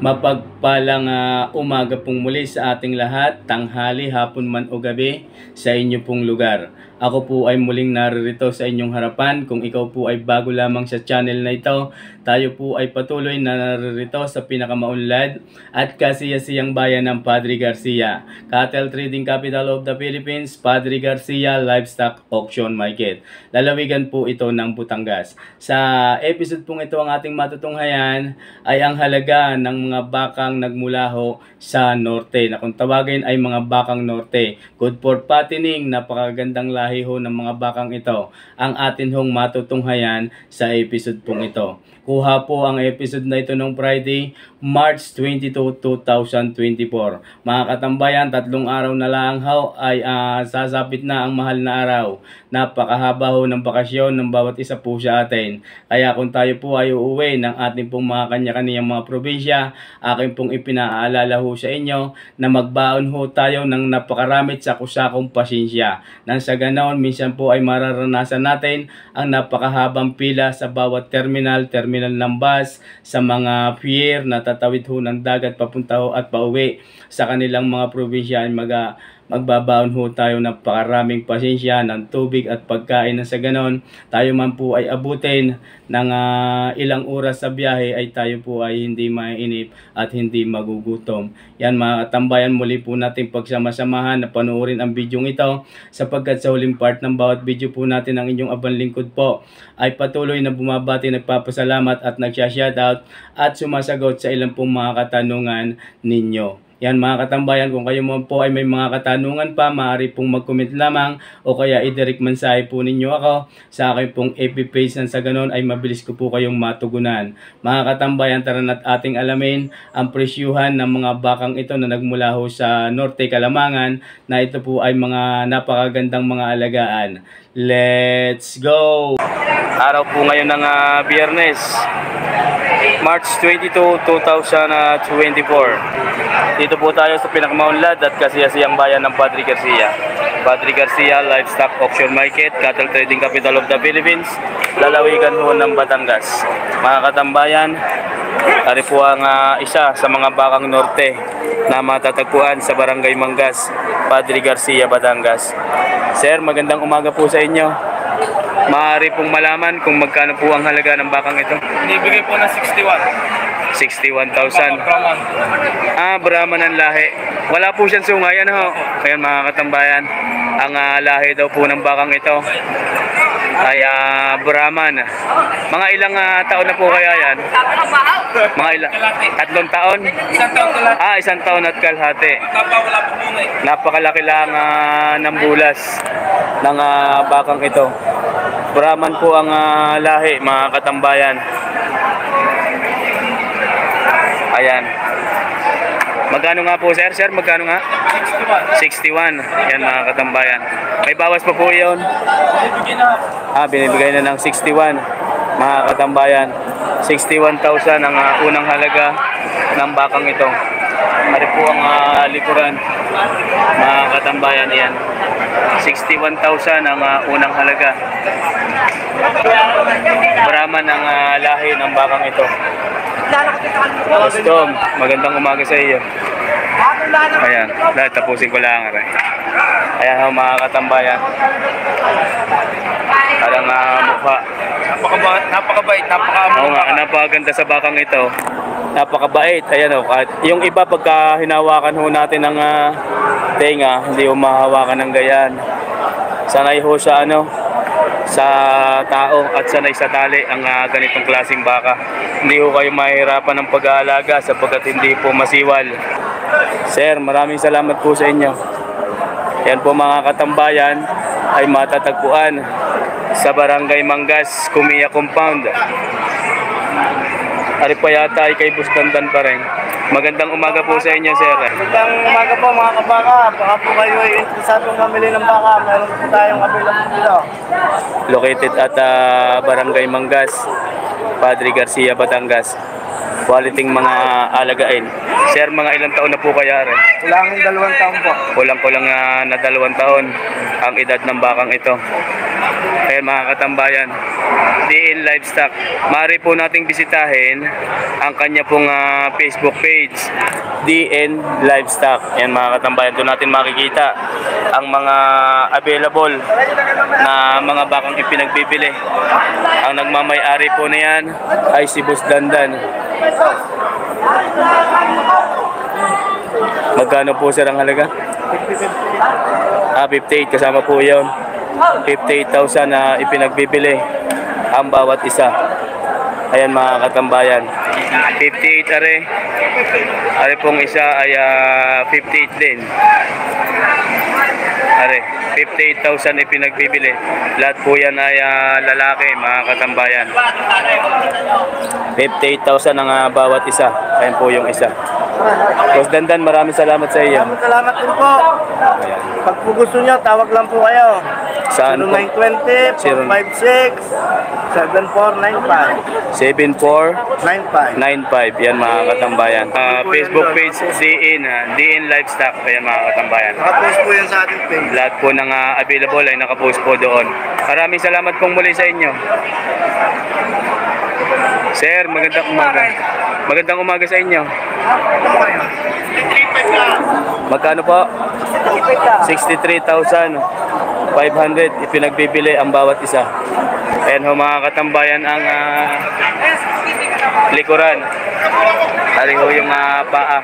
Mapagpalang umaga pong muli sa ating lahat, tanghali, hapon man o gabi sa inyo pong lugar. Ako po ay muling naririto sa inyong harapan. Kung ikaw po ay bago lamang sa channel na ito, tayo po ay patuloy na naririto sa pinakamaunlad at kasiyasiyang bayan ng Padre Garcia, Cattle Trading Capital of the Philippines, Padre Garcia Livestock Auction Market. Lalawigan po ito ng Batangas. Sa episode pong ito, ang ating matutunghayan ay ang halaga ng mga bakang nagmulaho sa norte, na kung tawagin ay mga bakang norte. Good for fattening, napakagandang lahi ho ng mga bakang ito ang atin hong matutunghayan sa episode pong ito. Kuha po ang episode na ito noong Friday, March 22, 2024. Mga katambayan, 3 araw na lang ho ay sasapit na ang mahal na araw. Napakahaba ho ng bakasyon ng bawat isa po sa atin. Kaya kung tayo po ay uuwi ng ating pong mga kanya-kanyang mga probinsya, akin pong ipinaalala ho sa inyo na magbaon ho tayo ng napakaramit sa kusakong pasensya. Nang sa ganoon, minsan po ay mararanasan natin ang napakahabang pila sa bawat terminal ng bus, sa mga pier na tatawid ho ng dagat papunta ho at pauwi sa kanilang mga probinsya. Magbabaon ho tayo ng napakaraming pasensya, ng tubig at pagkain, na sa ganon tayo man po ay abutin ng ilang oras sa biyahe ay tayo po ay hindi mainip at hindi magugutom. Yan mga katambayan, muli po natin pagsama-samahan na panoorin ang video ito, sapagkat sa huling part ng bawat video po natin ang inyong abang lingkod po ay patuloy na bumabati, nagpapasalamat at nagsya-shoutout at sumasagot sa ilang pong mga katanungan ninyo. Yan mga katambayan, kung kayo mo po ay may mga katanungan pa, maaari pong mag-comment lamang o kaya i-direct mensahe po ninyo ako sa akin pong FB page, na sa ganon ay mabilis ko po kayong matugunan. Mga katambayan, tara na't ating alamin ang presyuhan ng mga bakang ito na nagmula ho sa Norte, Calamangan, na ito po ay mga napakagandang mga alagaan. Let's go! Araw po ngayon ng Biyernes, March 22, 2024. Dito po tayo sa pinakamaunlad at kasiyasiyang bayan ng Padre Garcia, Padre Garcia Livestock Auction Market, Cattle Trading Capital of the Philippines, lalawigan ho ng Batangas. Mga katambayan, ari po ang isa sa mga bakang norte na matatagpuan sa Barangay Mangas, Padre Garcia, Batangas. Sir, magandang umaga po sa inyo. Maaari pong malaman kung magkano po ang halaga ng bakang ito? Binibigay po ng 61,000. Brahman. Brahman ang lahi. Wala po siyang sungay, ano ho? Ayan mga katambayan, ang lahi daw po ng bakang ito ay Brahman. Mga ilang taon na po kaya yan? Mga ilang? 3 taon? 1 taon kalahati. 1 taon at kalahati. Wala po muna eh. Napakalaki lang ng bulas ng bakang ito. Brahman po ang lahi, mga katambayan. Ayan. Magkano nga po, sir? Sir, magkano nga? 61. Yan mga katambayan. May bawas pa po yun. Binibigay na ng 61. Mga katambayan, 61,000 ang unang halaga ng bakang ito. Ari po ang likuran, mga katambayan. Yan, 61,000 ang unang halaga. Brahman ang lahi ng bakang ito. Gusto, magandang umaga sa iyo. Ayan, dahil tapusin ko lang. Ayan mga katambayan, parang mukha. Napakabait, napakaganda sa bakang ito. Napakabait. Ayan o, yung iba pagka hinawakan ho natin ng tenga, hindi ho mahawakan ng gayan. Sanay ho sa sa tao at sanay sa tali ang ganitong klaseng baka. Hindi ho kayo mahirapan ng pag-aalaga sapagkat hindi po masiwal. Sir, maraming salamat po sa inyo. Yan po mga katambayan ay matatagpuan sa Barangay Mangas, Kumiya Compound. Ari pa yata ay kay Buskandan pa rin. Magandang umaga po sa inyo, sir. Magandang umaga po mga kabaka. Baka po kayo ay interesadong mamili ng baka. Meron po tayong available dito. Located at Barangay Mangas, Padre Garcia, Batangas. Quality mga alagain. Sir, mga ilang taon na po kaya rin? Kulang 2 taon po. Kulang-kulang na 2 taon ang edad ng bakang ito. Ayan mga katambayan, DN Livestock. Maaari po nating bisitahin ang kanya pong Facebook page, DN Livestock. Ayan mga katambayan, doon natin makikita ang mga available na mga bakang ipinagbibili. Ang nagmamay-ari po na yan ay si Boss Dandan. Magkano po sir ang halaga? 58 kasama po yun. 58,000 na ipinagbibili ang bawat isa. Ayan mga katambayan, 58 are pong isa ay 58 din. Are 58,000 ipinagbibili. Lahat po yan ay lalaki mga katambayan. 58,000 ang bawat isa. Ayan po yung isa. Boss Dandan, maraming salamat sa iyo. Maraming salamat din po. Ayan. Pag po gusto nyo, tawag lang po kayo. Saan po? 0920-456-7495. 7495. Yan mga katambayan. Facebook page DN Livestock. Ayan mga katambayan. Nakapost po yan sa ating page. Lahat po ng available ay nakapost po doon. Maraming salamat pong muli sa inyo. Sir, magandang umaga. Magandang umaga sa inyo. Magkano po? 63,500 ipinagbibili ang bawat isa. Ayan ho mga katambayan ang likuran. Ari ho yung paa.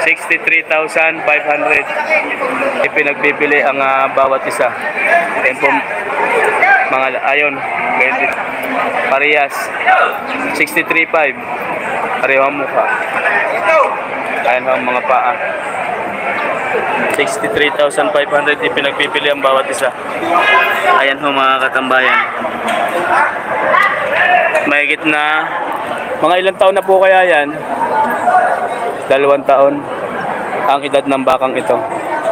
63,500 ipinagbibili ang bawat isa. Ayan po mga ayon. Parehas 63.5. Pareho ang mukha. Ayan ang mga paa. 63,500 ipinagbibili ang bawat isa. Ayan ho mga katambayan. Mahigit na mga ilang taon na po kaya yan? 2 taon ang edad ng bakang ito.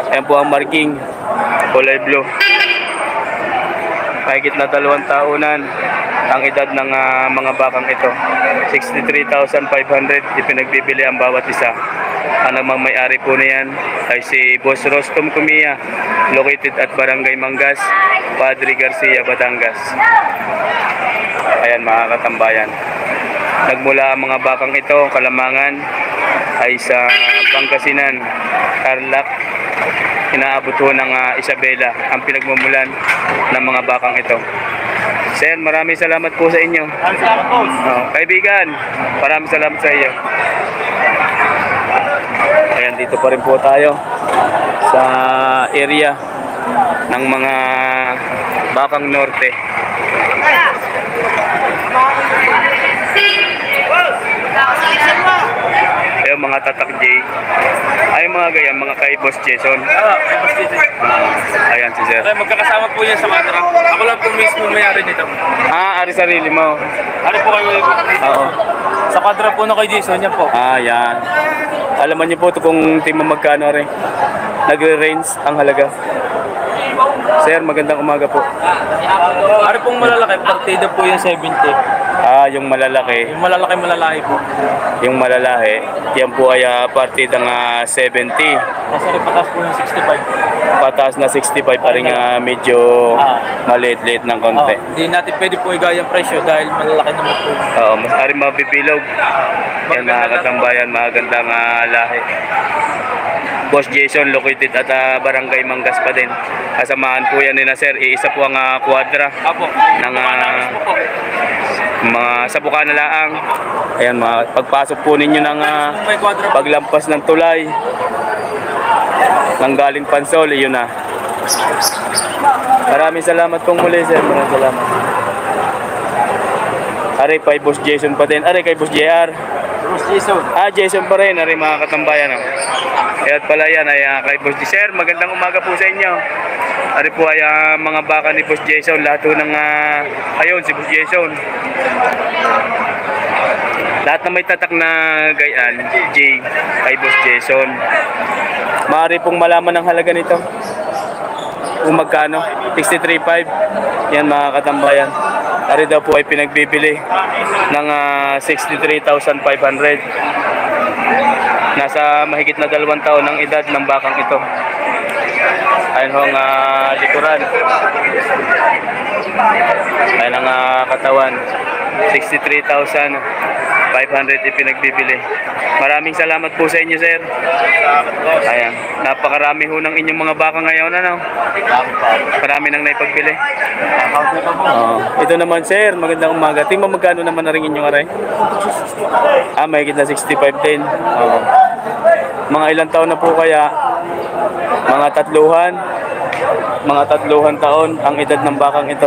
Ayan po ang marking, kulay blue. Mahigit na 2 taonan ang edad ng mga bakang ito. 63,500 ipinagbibili ang bawat isa. Ang nagmamay-ari po na yan ay si Boss Rostom Cumia, located at Barangay Mangas, Padre Garcia, Batangas. Ayan mga katambayan. Nagmula ang mga bakang ito, Kalamangan, ay sa Pangasinan, Tarlac, inaabot ho ng Isabela ang pinagmumulan ng mga bakang ito. Sir, maraming salamat po sa inyo. Maraming salamat po. Kaibigan, maraming salamat sa iyo. Ayan, dito pa rin po tayo sa area ng mga bakang norte. Ayun, mga tatak J. Ay, mga ganyan, mga kay Boss Jason. Ayan si Sir. Magkakasama po yan sa Madra. Ako lang po mismo may-ari nito. Ari sarili mo. Ari po kayo. Oo. Sa Quadra po na kay Jason, yan po. Yan. Alaman niyo po ito kung team magkano rin. Nagre-range ang halaga. Sir, magandang umaga po. Ari pong malalaki, partida po yung 70. Yung malalaki. Yung malalaki po. Yung malalaki, yan po ay partidang 70. Nasa rin patas po yung 65. Pataas na 65 pa rin medyo maliit-liit ng konti. Hindi natin pwede po igayang presyo dahil malalaki naman po. Oo, mas ari mabibilog. Yan mga katambayan, magandang lahi. Boss Jason, located at Barangay Mangas pa din. Kasamahan po yan nila Sir. Iisa po ang Quadra. Apo. Ng mga sabukan na laang. Ayan, pagpasok po ninyo ng paglampas ng tulay nang galing Pansol, yun na. Maraming salamat pong muli Sir. Maraming salamat. Aray kay Boss Jason pa din. Aray kay Boss JR. Boss Jason. Jason pa rin. Aray mga katambayan. Kaya pala yan ay kay Boss Jason. Sir, magandang umaga po sa inyo. Ari po ay mga baka ni Boss Jason. Lahat po ng ayun si Boss Jason. Lahat na may tatak na gayaan, J, kay Boss Jason. Maaari pong malaman ang halaga nito. Kung magkano? 63.5. Yan mga katambayan. Ari daw po ay pinagbibili ng 63,500. Nasa mahigit na 2 taon ang edad ng bakang ito. Ayun ho ang likuran. Ayun ang katawan. 63,500 ipinagbibili. Maraming salamat po sa inyo, sir. Ayan, napakarami ho ng inyong mga baka ngayon, ano? Marami nang naipagbili. Ito naman, sir, magandang umaga. Tingnan mo magkano naman na rin inyong aray? May higit na 65 din. Mga ilang taon na po kaya? Mga tatluhan. Mga tatluhan taon ang edad ng bakang ito.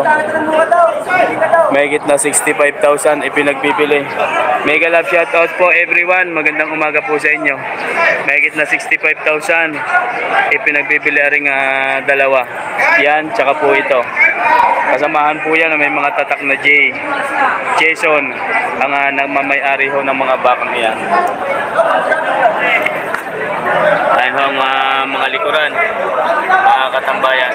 Mahigit na 65,000 ipinagbibili. Mega love shoutout po everyone. Magandang umaga po sa inyo. Mahigit na 65,000 ipinagbibili ring dalawa. Yan, tsaka po ito. Kasamahan po yan na may mga tatak na J. Jason ang nagmamay-ari ho ng mga bakang iyan. Ayun ho ang mga likuran, mga katambayan.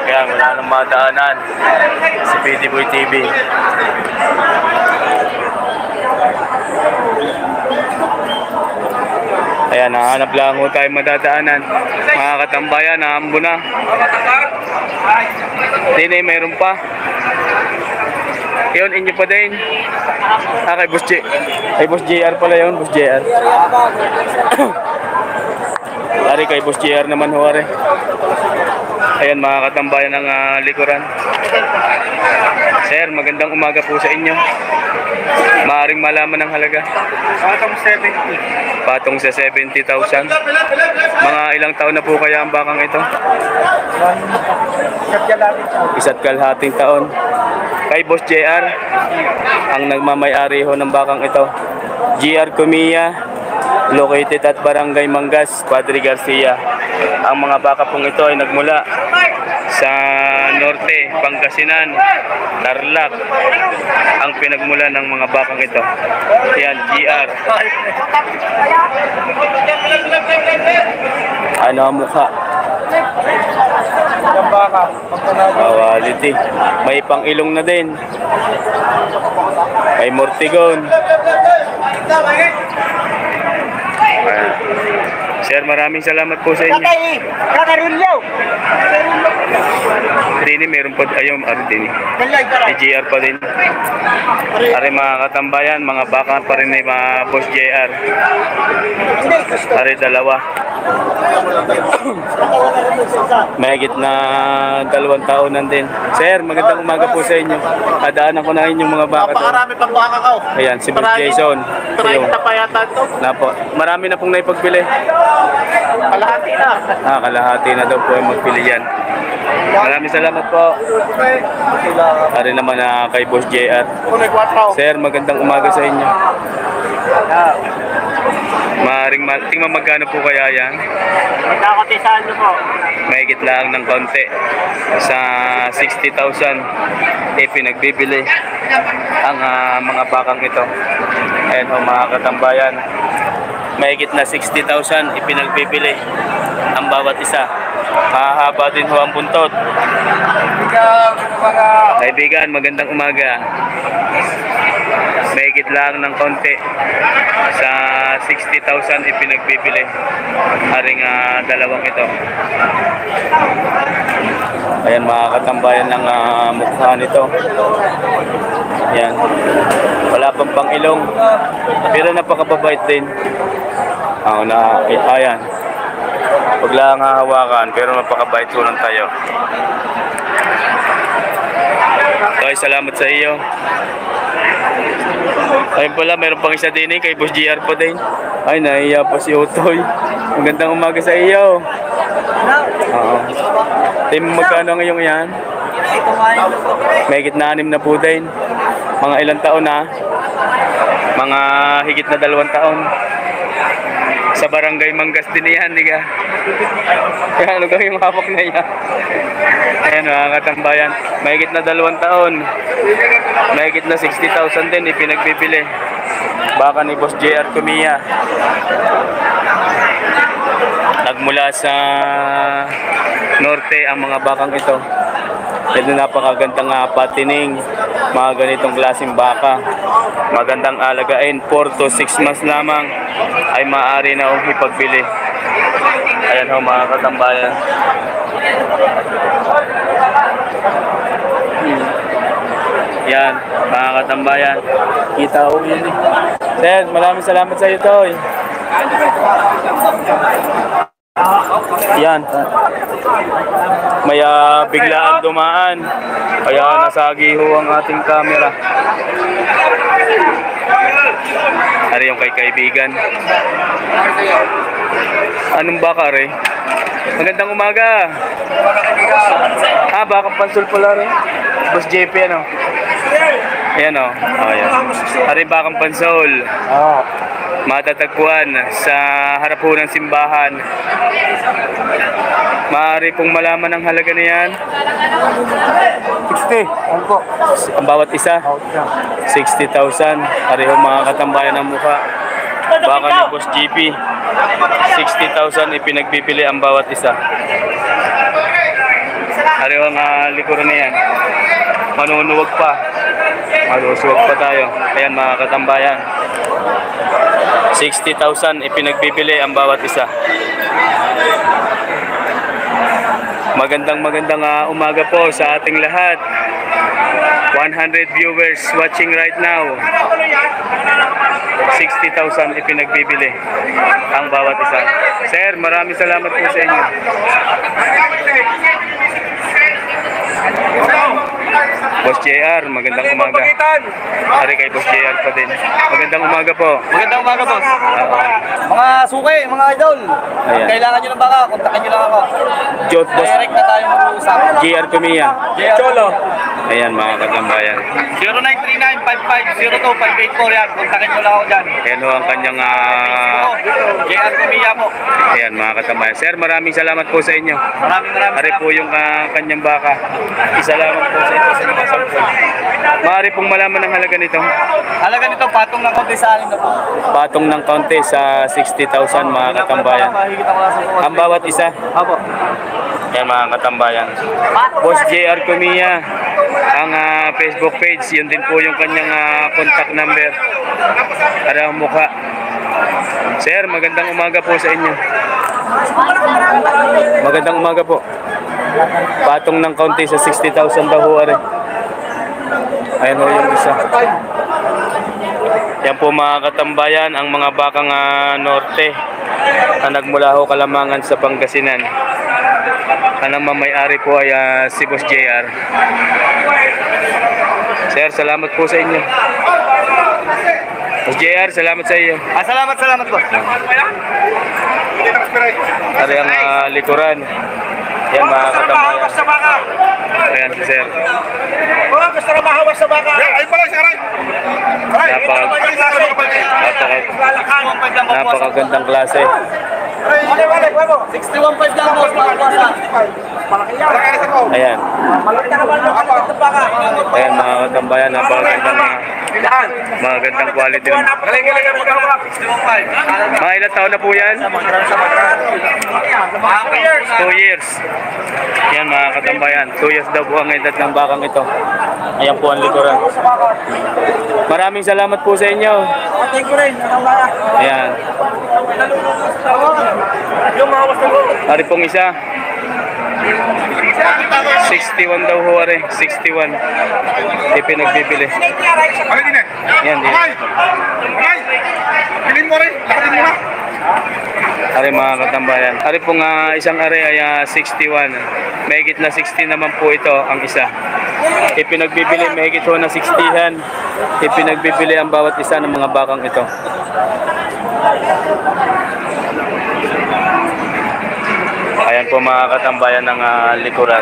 Kaya wala nang madaanan si PD Boy TV. Ayan, nahanap lang ho tayo madadaanan. Mga katambayan, naambo na. Dine, mayroon pa. Yun, inyo pa din. Kay Boss J. Kay Boss JR pala yun, Boss JR. Ari kay Boss JR naman ho, ari. Ayan, mga katambayan ng likuran. Sir, magandang umaga po sa inyo. Maaring malaman ng halaga. Patong 70. Patong sa 70,000. Mga ilang taon na po kaya ang bakang ito? Isa't kalahating taon. Kay Boss JR, ang nagmamay-ari ho ng bakang ito. JR Kumiya, located at Barangay Mangas, Padre Garcia. Ang mga baka pong ito ay nagmula sa Norte, Pangasinan, Tarlac. Ang pinagmula ng mga bakang ito. Yan, GR. Ano ang mukha? Quality. May pang ilong na din. May mortigon. Sir, maraming salamat po sa inyo. Dini, meron po ayong Dini. JR pa din. Ari mga katambayan, mga baka pa rin ni mga Boss JR. Ari dalawa. Mahigit na 2 taonan din. Sir, magandang umaga po sa inyo. Adaanan ko na inyong mga baka doon. Napakarami pang baka ka. Ayan, si Boss Jason. 30 pa yata ito. Napo, marami na pong naipagbili. Kalahati na. Kalahati na daw po yung magpili yan. Maraming salamat po. Ari naman kay Boss JR. Sir, magandang umaga sa inyo. Tingnan magkano po kaya yan? Magkakatisaan nyo po. Mahigit lang ng konti. Sa 60,000 pinagbibili ang mga bakang ito. Ayan ho mga katambayan. Mahigit na 60,000 ipinagbibili ang bawat isa. Mahaba din ho ang buntot. Kaibigan, magandang umaga. Mahigit lang ng konti. Sa 60,000 ipinagbibili haring dalawang ito. Ayan mga katambayan ng mukha nito. Ayan. Wala pang pangilong. Pero napakababait din. Ayan. Huwag lang hahawakan, pero mapakabait ko lang tayo. Okay, salamat sa iyo. Ayun pala, mayroon pang isa din kay Boss JR pa din. Ay, nahiya pa si Otoy. Magandang umaga sa iyo. Tim, magkano ngayong yan? Mahigit na 6 na po din. Mga ilang taon na? Mga higit na 2 taon. Sa Barangay Mangas din yan, di ka? Kaya ano yung hawak na yan? Ayan mga katambayan, mahigit na 2 taon. Mahigit na 60,000 din ipinagbibili. Baka ni Boss JR Kumiya. Nagmula sa Norte ang mga bakang ito. Ito napakagandang patining, mga ganitong klaseng baka. Magandang alagain, 4 to 6 months lamang ay maaari na ipagbili Ayan ho mga katambayan. Yan, mga katambayan. Kita ho yun eh. Sir, maraming salamat sa iyo, Toy. Yan. May biglaan dumaan. Kaya nasagi ho ang ating camera. Ari yung kay kaibigan. Anong baka, Re? Magandang umaga. Bakang pansol pala, Re. Boss JP, ano? Ayan o. Ayan. Ari bakang pansol. Matatagpuan sa harap po ng simbahan. Maaari pong malaman ang halaga na yan. 60. Ano po? Ang bawat isa? 60,000. Ari ho mga katambayan ng mukha. Baka ni Boss GP. 60,000 ipinagbibili ang bawat isa. Ari ho ang likuran na yan. Manunuwag pa. Malusuwag pa tayo. Ayan mga katambayan. 60,000 ipinagbibili ang bawat isa. Magandang umaga po sa ating lahat. 100 viewers watching right now. 60,000 ipinagbibili ang bawat isa. Sir, maraming salamat po sa inyo. Boss JR, magandang umaga. Hari kay Boss JR pa din. Magandang umaga po. Magandang umaga, boss. Mga suki, mga idol. Ayan. Kailangan nyo ng baka, kontakin nyo lang ako. Jot Boss Direct na tayo mag-uusap. JR Kumiya. Cholo. Ayan mga katambayan. 0939-55-02-584 yan. Kontakin nyo lang ako dyan. Ayan ho ang kanyang JR Kumiya po. ayan mga katambayan. Sir, maraming salamat po sa inyo. Maraming Ari po yung kanyang baka. Isalamat po sa ito sa mga sampol. Maaari pong malaman ang halaga nito. Halaga nito, patong ng konti sa alin na po. Patong ng kaunti sa 60,000 mga katambayan. Mahigit ako lang sa po. Ang bawat isa. Apo. Ayan mga katambayan. Boss JR Kumiya. Ang Facebook page. Yun din po yung kanyang contact number. Para ang mukha. Sir, magandang umaga po sa inyo. Magandang umaga po. Patong ng kaunti sa 60,000 daw ho, ari. Ayan ho yung isa. Yan po mga katambayan, ang mga bakang norte na nagmula ho Kalamangan sa Pangasinan. Ang may-ari po ay si Boss JR. Sir, salamat po sa inyo. Boss JR, salamat sa iyo. Salamat po. Ari ang likuran. Yan mga katambayan. Ayan si Sir. Gusto na mahawas sa baka. Ay pala si Aray. Napakagandang klase. 61.5 lang boss, pagkasa. Ayan. Malaki na naman ang baka. Ayan mga katambayan, napakagandang magandang quality rin. Mga ilang taon na po yan? 2 years. Yan mga katambayan, 2 years daw po ang edad ng bakang ito. Ayan po ang likuran. Maraming salamat po sa inyo. Thank you rin. Ayan. Hari pong isa. 61 daw ho, ari. 61. Ipinagbibili. Yan din. Ari mga katambayan. Ari pong isang ari ay 61. Mahigit na 60 naman po ito ang isa. Ipinagbibili mahigit ho na 60-han. Ipinagbibili ang bawat isa ng mga bakang ito. Ayan po mga katambayan ng likuran.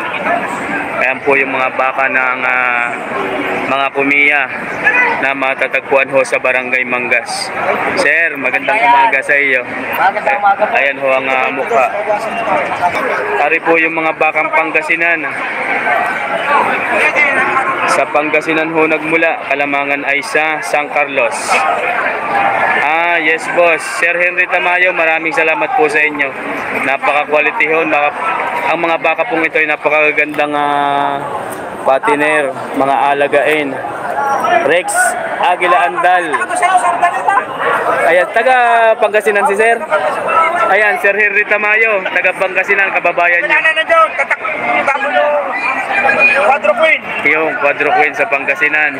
Ayan po yung mga baka ng mga Kumiya na matatagpuan ho sa Barangay Mangas. Sir, magandang umaga sa iyo. Ayan ho ang mukha. Ari po yung mga bakang Pangasinan. Sa Pangasinan ho nagmula, Kalamangan ay sa San Carlos. Yes boss. Sir Henry Tamayo, maraming salamat po sa inyo. Napaka-quality ho. Ang mga baka pong ito ay napakagandang patiner, mga alagain. Rex Aguila Andal. Ayan, taga Pangasinan si Sir. Ayan, Sir Henry Tamayo, taga Pangasinan, kababayan niyo. Quadro Queen. Yung Quadro Queen sa Pangasinan.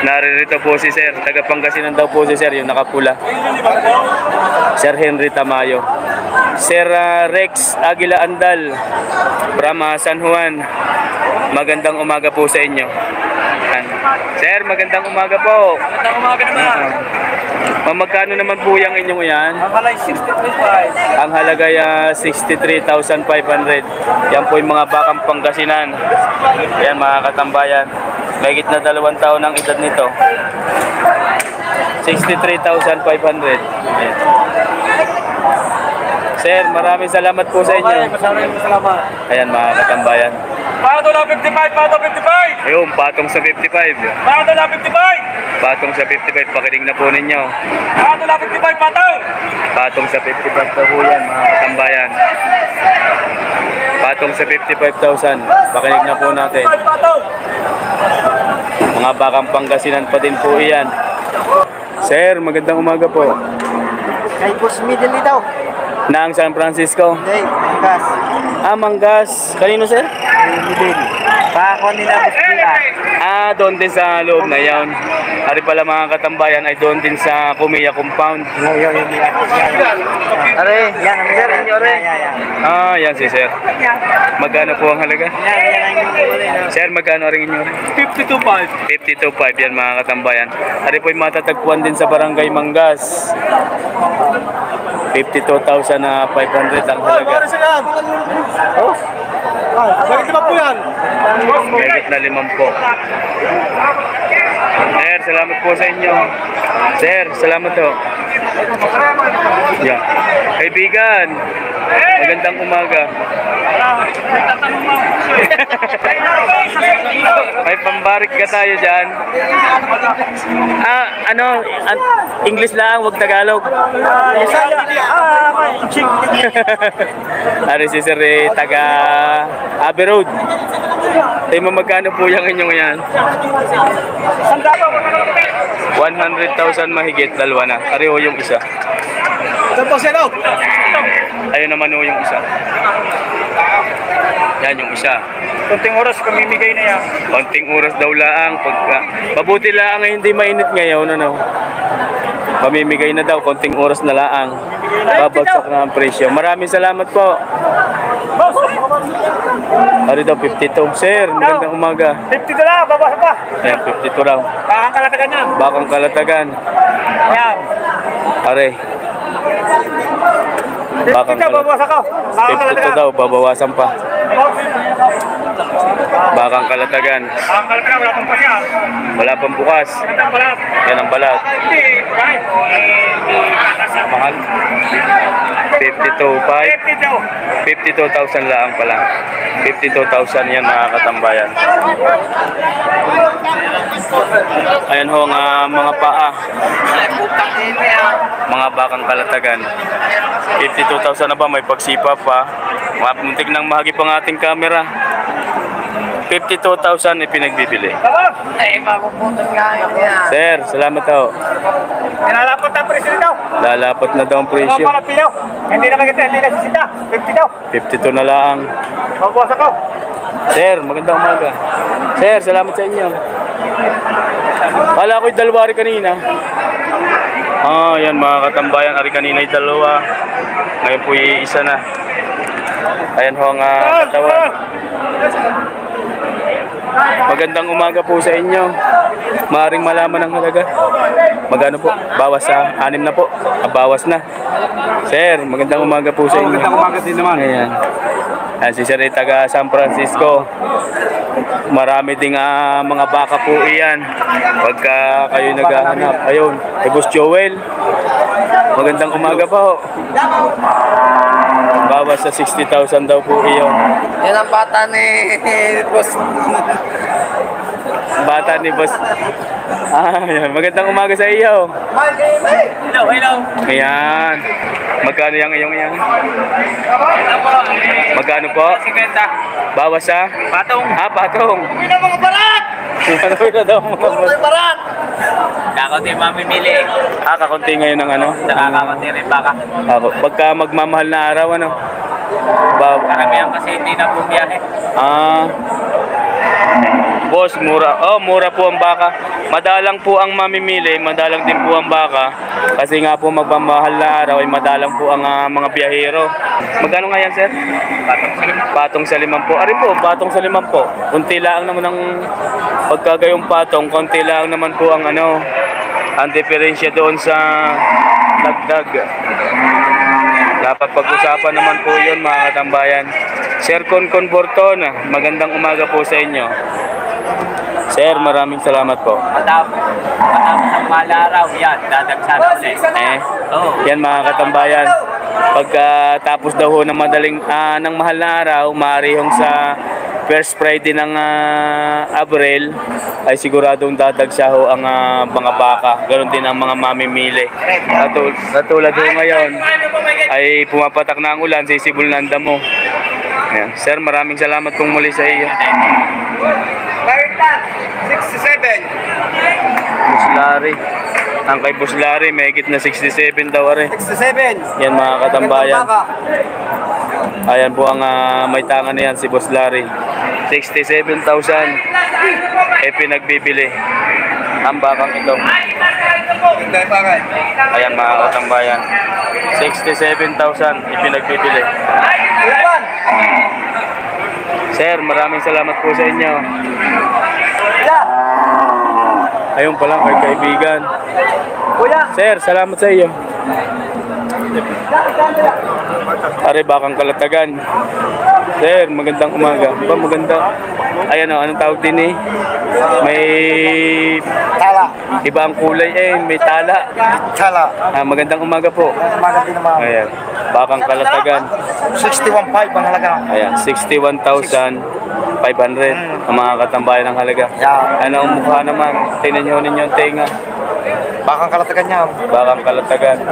Naririto po si Sir, taga Pangasinan daw po si Sir, yung nakapula. Sir Henry Tamayo. Sir Rex Aguila Andal from San Juan. Magandang umaga po sa inyo. Yan. Sir, magandang umaga po. Magandang umaga naman. Magkano naman po yung inyong yan? Ang halay 63.5. Ang halaga ay 63,500. Yan po yung mga bakang Pangasinan. Yan mga katambayan. Mahigit na 2 taon ang edad nito. 63,500. Ayan. Sir, maraming salamat po sa inyo. Maraming salamat. Ayan mga katambayan. Pato na 55, pato 55. Ayun, patong sa 55. Pato na 55. Patong sa 55, pakinig na po ninyo. Pato na 55, pato. Patong sa 55 na po yan mga katambayan. Patong sa 55,000. Pakinig na po natin. Pato. Mga bakang Pangasinan pa din po iyan. Sir, magandang umaga po. Kay Boss Middle daw. Naang San Francisco. Hindi, Manggas. Manggas. Kanino, sir? Middle. Pakon nila Boss Mila. Doon din sa loob na yan. Ari pala mga katambayan ay doon din sa Kumiya Compound. Yan. Are, Yan, ang sir. Yan. Yan si sir. Magkano po ang halaga? Yan. Sir, magkano rin inyo? 52.5. 52.5 yan mga katambayan. Ari po yung matatagpuan din sa Barangay Manggas. 52,500 ang halaga. Oh. Bakit ba po yan? Mahigit na 5 po. Sir, salamat po sa inyo. Sir, salamat po. Yeah. Kaibigan, magandang umaga. May pambarik ka tayo dyan. English lang, wag Tagalog. Ari si Sir taga Abbey Road. Tayo mo magkano po yung inyong yan? 100,000 mahigit, 2 na. Ari ho yung isa. Ayun naman ho yung isa. Yan yung isa. Kunting oras kamimigay na yan. Konting oras daw laang. Mabuti laang ay hindi mainit ngayon. Pamimigay na daw, konting oras na laang. Babagsak na ang presyo. Maraming salamat po. Ari daw 52. Sir, magandang umaga. 52 lang, babasa pa. Ayan, 52 raw. Bakang kalatagan yan. Bakang Kalatagan. Yan. Are. Bakang 52, babasa ko. Bakang 52 kalatagan. daw, babawasan pa. Bakang Kalatagan. Bakang kalatagan, wala pang pasya. Wala pang bukas. Magandang balat. Yan ang balat. Hindi, kahit. Mahal. 52,500. 52,000 lang pala. 52,000 yan mga katambayan. Ayan ho ang mga paa. Mga bakang Kalatagan. 52,000 na ba? May pagsipa pa. Muntik nang mahagi pang ating camera. 52,000 ipinagbibili. Ay, mapupuntan nga yan. Sir, salamat ho. Nilalapot ang presyo nito. Lalapot na daw ang Mga presyo. mga pilaw. Hindi na maganda, hindi na sisita. 50 daw. 52 na lang. Babasa ko. Sir, magandang umaga. Sir, salamat sa inyo. Kala ko'y dalawa rin kanina. Yan mga katambayan. Ari kanina ay 2. Ngayon po isa na. Ayan ho ang katawan. Magandang umaga po sa inyo. Maaring malaman ang halaga. Magkano po? Bawas sa 6 na po. Bawas na. Sir, magandang umaga po sa inyo. Magandang umaga din naman. Ayan. Ayan si Sir taga San Francisco. Marami ding mga baka po iyan. Pagka kayo naghahanap. Ayun, kay Boss Joel. Magandang umaga po. Bawas sa 60,000 daw po iyon. Yan ang bata ni Boss. Bata ni Boss. Ayan. Magandang umaga sa iyo. Hello, hello. Ayan. Magkano yung iyong yan? Magkano po? 50. Bawas sa? Patong. Patong. Uwi na mga barat! Ano na daw mga boss? Barat! Kakakunti mamimili. Kakunti ngayon ng ano? Nakakakunti rin baka. Pagka magmamahal na araw, ano? Karamihan kasi hindi na bumiyahe. Boss, mura. Mura po ang baka. Madalang po ang mamimili, madalang din po ang baka. Kasi nga po magmamahal na araw ay madalang po ang mga biyahero. Magkano nga yan, sir? Patong sa 5 po. Ari po, patong sa 5 po. Kunti lang naman ang pagkagayong patong, konti lang naman po ang ang diferensya doon sa dagdag. Dapat pag-usapan naman po yun, mga katambayan. Sir Concon Borton, magandang umaga po sa inyo. Sir, maraming salamat po. Matapos ang malaraw, yan, dadagsan ulit. Yan mga katambayan. Pagkatapos daw ho ng ng mahal na araw, maarihong sa First Friday ng Abril, ay siguradong dadagsa ho ang mga baka. Ganon din ang mga mamimili. Katulad ho ngayon, ay pumapatak na ang ulan, sisibol na ang damo. Ayan. Sir, maraming salamat pong muli sa iyo. 67. Buslari. Ang kay Buslari, may higit na 67 daw are. 67. Yan mga katambayan. Ayan po ang may tangan na yan, si Buslari. 67,000 pinagbibili ang bakang ito. Ayan mga katambayan. 67,000 ipinagbibili. Sir, maraming salamat po sa inyo. Ayun pa lang kay kaibigan. Sir, salamat sa iyo. Are bakang Kalatagan. Sir, magandang umaga. Maganda. Ayan o, anong tawag din eh? May Tala. iba ang kulay may tala. Tala. Magandang umaga po. Umaga din naman. Ayan, bakang Kalatagan. 61.5 ang halaga. Ayan, 61,500 ang mga katambayan ng halaga. Yeah. Ano ang mukha naman? Tingnan nyo ninyo ang tenga. Bakang Kalatagan niya. Bakang Kalatagan.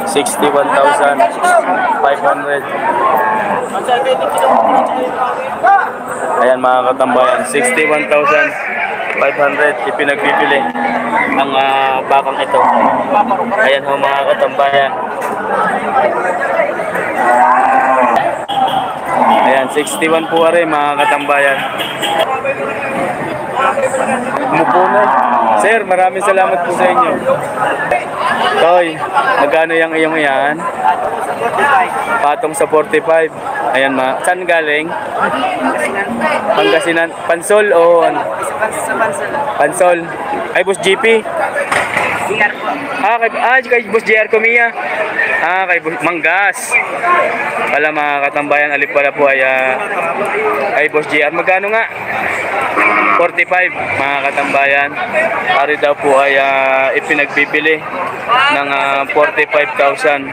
61,500. Ayan mga katambayan, 61,500 ipinagbibili ang bakang ito. Ayan ho mga katambayan. Ayan, 61 po rin mga katambayan. Umupo na. Sir, maraming salamat po sa inyo. Toy, magkano yung iyong yan? Patong sa 45. Ayan saan galing? Pangasinan. Pansol o ano? Pansol. Ay, Boss GP? Kay Boss JR Comia. Kay Manggas. Pala mga katambayan, alip pala po ay Boss JR. Magkano nga? 45 mga katambayan. Ari daw po ay ipinagbibili ng 45,000.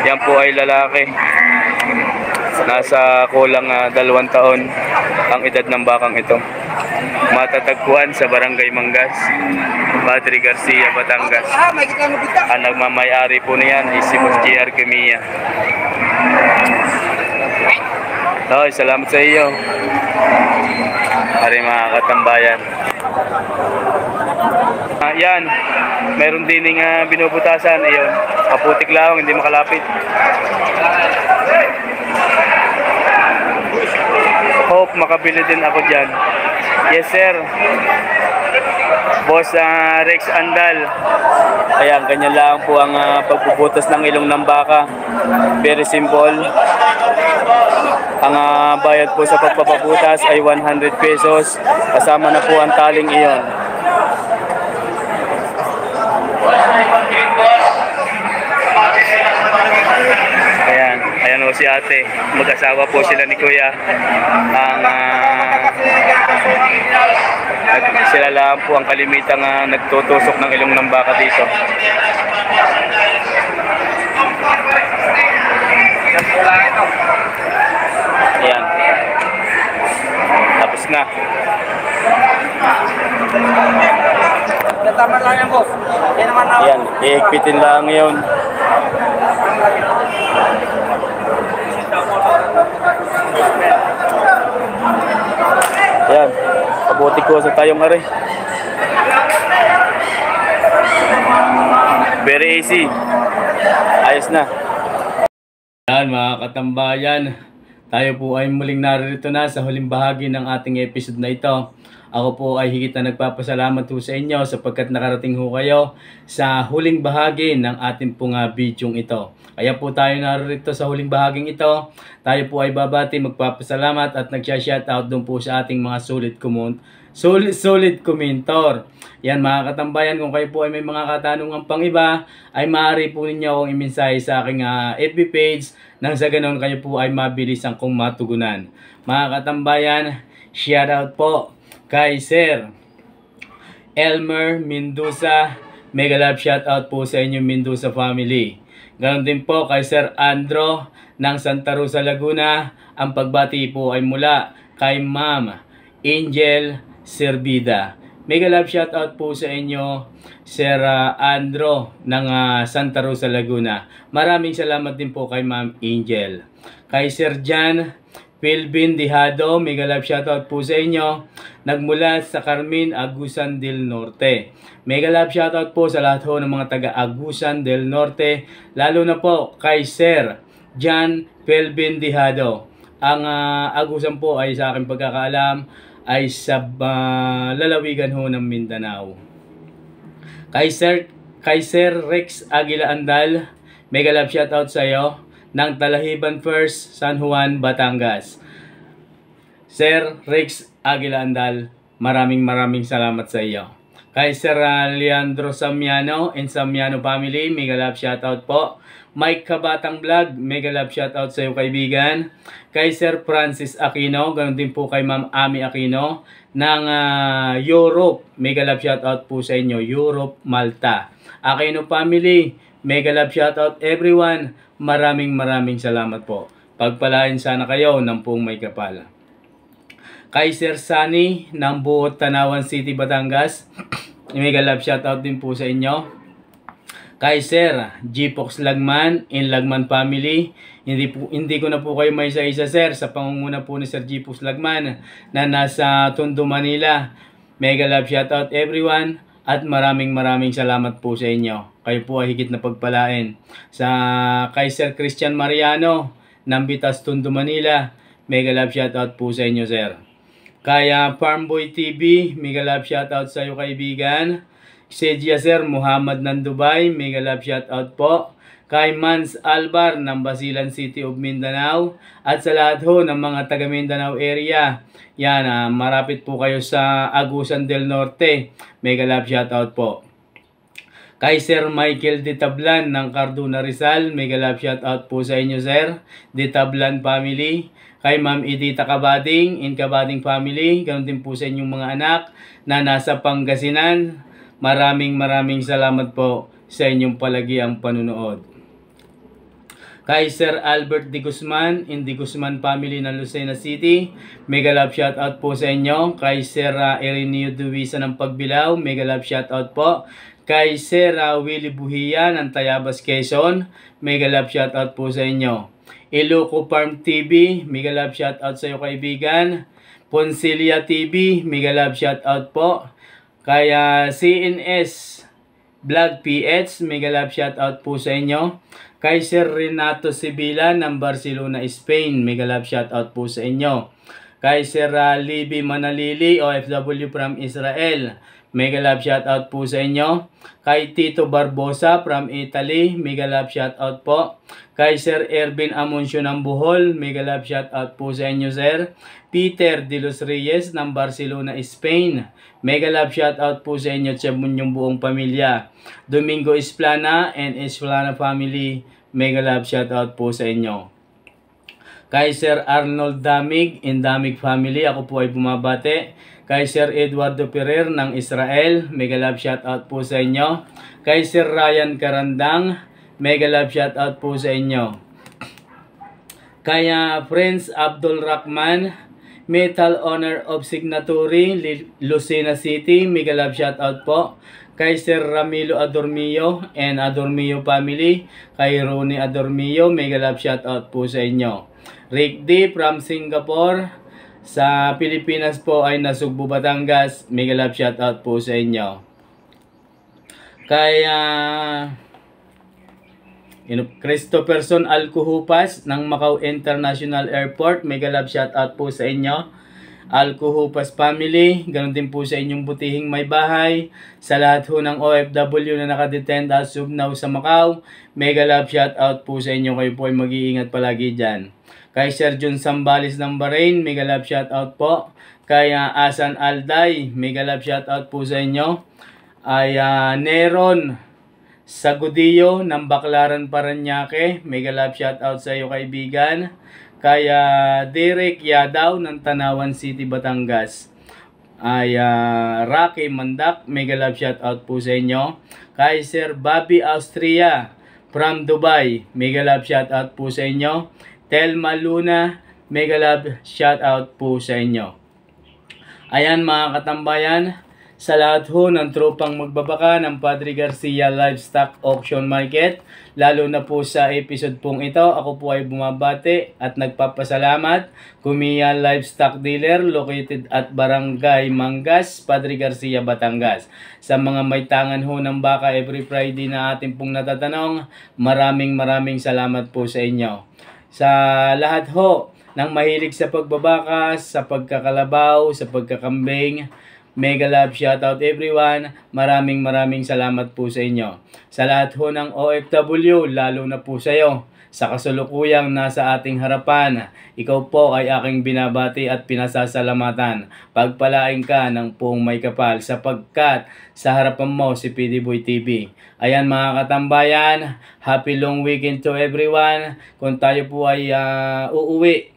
Yan po ay lalaki. Nasa kulang 2 taon ang edad ng bakang ito. Matatagpuan sa Barangay Manggas, Padre Garcia, Batangas. Ang nagmamay-ari po niyan ay si Boss JR Comia. Salamat sa iyo. Ari mga katambayan. Yan, mayroon din binubutasan. Iyon, kaputik lang, hindi makalapit. Hope makabili din ako dyan. Yes sir. Boss Rex Andal. Ayan, ganyan lang po ang pagpuputas ng ilong ng baka. Very simple. Ang bayad po sa pagpapaputas ay 100 pesos. Kasama na po ang taling iyon. Ayan o si ate. Mag-asawa po sila ni Kuya. Sila lang po ang kalimitang nagtutusok ng ilong ng baka dito. Ayan. Tapos na. Tama lang yan, boss. Ayan, iigpitin lang ngayon. Ayan, kabuti ko sa tayong ari. Very easy. Ayos na. Yan mga katambayan, tayo po ay muling naririto na sa huling bahagi ng ating episode na ito. Ako po ay higit na nagpapasalamat po sa inyo sapagkat nakarating ho kayo sa huling bahagi ng ating pong bidyong ito. Kaya po tayo naririto sa huling bahaging ito. Tayo po ay babati, magpapasalamat at nagsya-shoutout doon po sa ating mga solid commentor. Yan mga katambayan, kung kayo po ay may mga katanungan pang iba, ay maaari po ninyo akong imensahe sa aking FB page nang sa ganon kayo po ay mabilis ang kong matugunan. Mga katambayan, shoutout po kay Sir Elmer Mendoza. Mega love shoutout po sa inyong Mendoza family. Ganon din po kay Sir Andro ng Santa Rosa, Laguna. Ang pagbati po ay mula kay Ma'am Angel Servida. Mega love shoutout po sa inyo, Sir Andro ng Santa Rosa, Laguna. Maraming salamat din po kay Ma'am Angel. Kay Sir Jan Philbin Dihado, mega love shoutout po sa inyo. Nagmula sa Carmen, Agusan del Norte. Mega love shoutout po sa lahat ho ng mga taga Agusan del Norte. Lalo na po kay Sir Jan Philbin Dihado. Ang Agusan po ay sa aking pagkakaalam ay sa lalawigan ho ng Mindanao. Kay Sir Rex Aguila Andal, mega love shoutout sa iyo ng Talahiban First, San Juan, Batangas. Sir Rex Aguila Andal, maraming salamat sa iyo. Kay Sir Leandro Samiano and Samiano family, mega love shoutout po. Mike Kabatang Vlog, mega love shoutout sa iyo kaibigan. Kay Sir Francis Aquino, ganoon din po kay Ma'am Ami Aquino ng Europe, mega love shoutout po sa inyo, Europe, Malta. Aquino family, mega love shoutout everyone. Maraming salamat po. Pagpalain sana kayo ng pong may kapal. Kay Sir Sunny ng Buot, Tanawan City, Batangas, mega love shoutout din po sa inyo. Kay Sir G-Pox Lagman in Lagman family, hindi ko na po kayo may isa sir sa pangunguna po ni Sir G-Pox Lagman na nasa Tondo, Manila. Mega love shoutout everyone at maraming salamat po sa inyo. Kayo po ay higit na pagpalain. Kay Sir Christian Mariano ng Bitas, Tondo, Manila, mega love shoutout po sa inyo sir. Kaya Farmboy TV, mega love shoutout sa iyo kaibigan. Sedia Sir Muhammad ng Dubai, mega love shoutout po. Kay Mans Albar ng Basilan City of Mindanao. At sa lahat ho ng mga taga Mindanao area. Yan, marapit po kayo sa Agusan del Norte. Mega love shoutout po. Kay Sir Michael De Tablan ng Cardona, Rizal, mega love shoutout po sa inyo sir. De Tablan family. Kay Ma'am Edita Kabading in Kabading family. Ganon din po sa inyong mga anak na nasa Pangasinan. Maraming salamat po sa inyong palagiang panunood. Kay Sir Albert De Guzman in De Guzman family ng Lucena City, mega love shoutout po sa inyo. Kay Sir Ireneo Duwisa ng Pagbilao, mega love shoutout po. Kay Sir Willie Buhia ng Tayabas, Quezon, mega love shoutout po sa inyo. Iloco Farm TV, mega love shoutout sa iyo kaibigan. Ponsilia TV, mega love shoutout po. Kaya CNS Vlog PH, mega love shoutout po sa inyo. Kay Sir Renato Sibila ng Barcelona, Spain, mega love shoutout po sa inyo. Kay Sir Libby Manalili, OFW from Israel, mega love shoutout po sa inyo. Kay Tito Barbosa from Italy, mega love shoutout po. Kay Sir Ervin Amuncio ng Bohol, mega love shoutout po sa inyo sir. Peter De Los Reyes ng Barcelona, Spain, mega love shoutout po sa inyo at sa inyong buong pamilya. Domingo Esplana and Esplana family, mega love shoutout po sa inyo. Kay Sir Arnold Damig in Damig family, ako po ay bumabate. Kay Sir Eduardo Ferrer ng Israel, mega love shoutout po sa inyo. Kay Sir Ryan Karandang, mega love shoutout po sa inyo. Kaya Friends Abdul Rahman, Metal Honor of Signatory, Lucena City, mega love shoutout po. Kay Sir Ramilo Adormio and Adormio family, kay Ronnie Adormio, mega love shoutout po sa inyo. Rick D from Singapore, sa Pilipinas po ay Nasugbu, Batangas, mega love shoutout po sa inyo. Kaya Christopherson Alcuhupas ng Macau International Airport. Mega love shoutout po sa inyo. Alcuhupas family, ganoon din po sa inyong butihing may bahay. Sa lahat ho ng OFW na nakadetend as of now sa Macau, mega love shoutout po sa inyo. Kayo po ay mag-iingat palagi dyan. Kay Sir John Sambales ng Bahrain, mega love shoutout po. Kay Asan Alday, mega love shoutout po sa inyo. Ay Neron Sagudio ng Baclaran, Paranaque, mega love shoutout sa iyo kaibigan. Kaya Derek Yadaw ng Tanawan City, Batangas. Ay Rocky Mandak, mega love shoutout po sa inyo. Kay Sir Bobby Austria from Dubai, mega love shoutout po sa inyo. Telma Luna, mega love shoutout po sa inyo. Ayan mga katambayan, sa lahat ho ng tropang magbabaka ng Padre Garcia Livestock Auction Market, lalo na po sa episode pong ito, ako po ay bumabati at nagpapasalamat. Kumiya Livestock Dealer located at Barangay Mangas, Padre Garcia, Batangas. Sa mga may tangan ho ng baka every Friday na ating pong natatanong, maraming salamat po sa inyo. Sa lahat ho ng mahilig sa pagbabaka, sa pagkakalabaw, sa pagkakambing, mega love shoutout everyone. Maraming salamat po sa inyo. Sa lahat ho ng OFW, lalo na po sa iyo, sa kasulukuyang nasa ating harapan, ikaw po ay aking binabati at pinasasalamatan. Pagpalain ka ng puong may kapal sapagkat sa harapan mo si PD Boy TV. Ayan mga katambayan, happy long weekend to everyone. Kung tayo po ay uuwi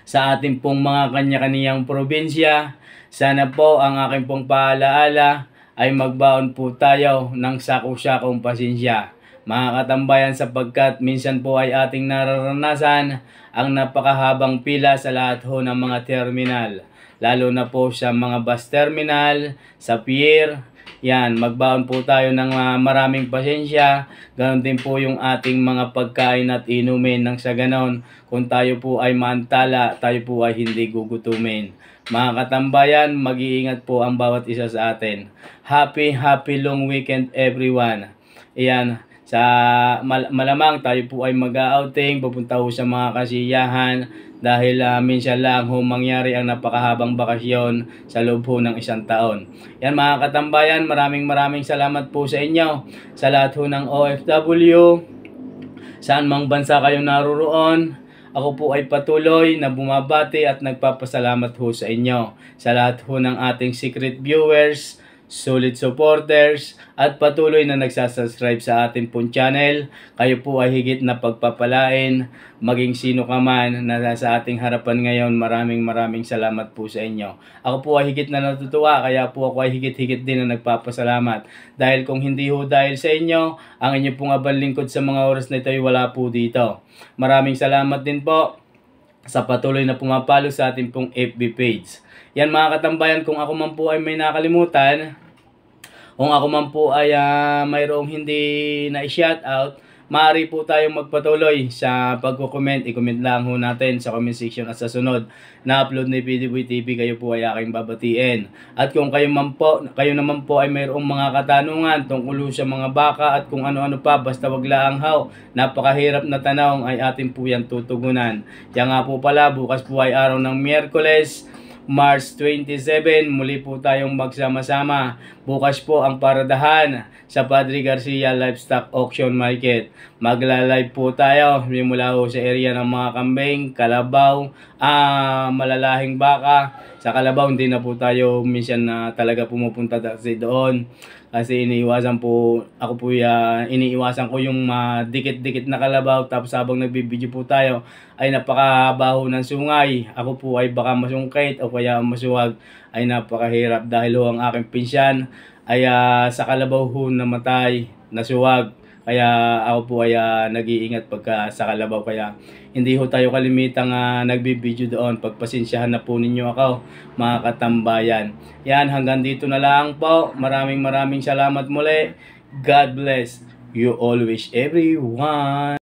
sa ating pong mga kanya-kaniyang probinsya, sana po ang aking pong paalaala ay magbaon po tayo ng sako-sakong pasensya. Mga katambayan, sapagkat minsan po ay ating nararanasan ang napakahabang pila sa lahat ho ng mga terminal. Lalo na po sa mga bus terminal, sa pier. Yan, magbaon po tayo ng maraming pasensya. Ganon din po yung ating mga pagkain at inumin nang sa ganon. Kung tayo po ay maantala, tayo po ay hindi gugutumin. Mga katambayan, mag-iingat po ang bawat isa sa atin. Happy long weekend everyone. Ayan, sa malamang tayo po ay mag-outing, pupunta po sa mga kasiyahan dahil minsan lang ho mangyari ang napakahabang bakasyon sa loob ho ng isang taon. Yan mga katambayan, maraming salamat po sa inyo. Sa lahat ho ng OFW, saan mang bansa kayo naroroon, ako po ay patuloy na bumabati at nagpapasalamat ho sa inyo. Sa lahat ho ng ating secret viewers, solid supporters, at patuloy na nagsasubscribe sa ating pong channel. Kayo po ay higit na pagpapalain, maging sino ka man na sa ating harapan ngayon. Maraming salamat po sa inyo. Ako po ay higit na natutuwa, kaya po ako ay higit din na nagpapasalamat. Dahil kung hindi ho dahil sa inyo, ang inyo pong abang lingkod sa mga oras na ito ay wala po dito. Maraming salamat din po sa patuloy na pumapalo sa ating pong FB page. Yan mga katambayan, kung ako man po ay may nakalimutan, kung ako man po ay mayroong hindi na i-shoutout, maaari po tayong magpatuloy sa pagko-comment. I-comment lang ho natin sa comment section at sa sunod na upload ni PD Boy TV, kayo po ay aking babatiin. At kung kayo naman po ay mayroong mga katanungan tungkol sa mga baka at kung ano-ano pa, basta wag lang haw, napakahirap na tanong, ay atin po yan tutugunan. Kaya nga po pala, bukas po ay araw ng Miyerkules, March 27, muli po tayong magsama-sama. Bukas po ang paradahan sa Padre Garcia Livestock Auction Market. Magla-live po tayo mula sa area ng mga kambing, kalabaw, malalahing baka. Sa kalabaw hindi na po tayo minsan na talaga pumupunta doon. Kasi iniiwasan ko yung dikit-dikit na kalabaw, tapos habang nagbibideo po tayo ay napakabaho ng sungay. Ako po ay baka masungkit o kaya masuwag, ay napakahirap dahil ang aking pinsyan ay sa kalabaw ho namatay, nasuwag. Kaya ako po ay nag-iingat pagka sa kalabaw, kaya hindi ho tayo kalimitang nagbibideo doon. Pagpasensyahan na po ninyo ako mga katambayan. Yan, hanggang dito na lang po. Maraming salamat muli. God bless you always everyone.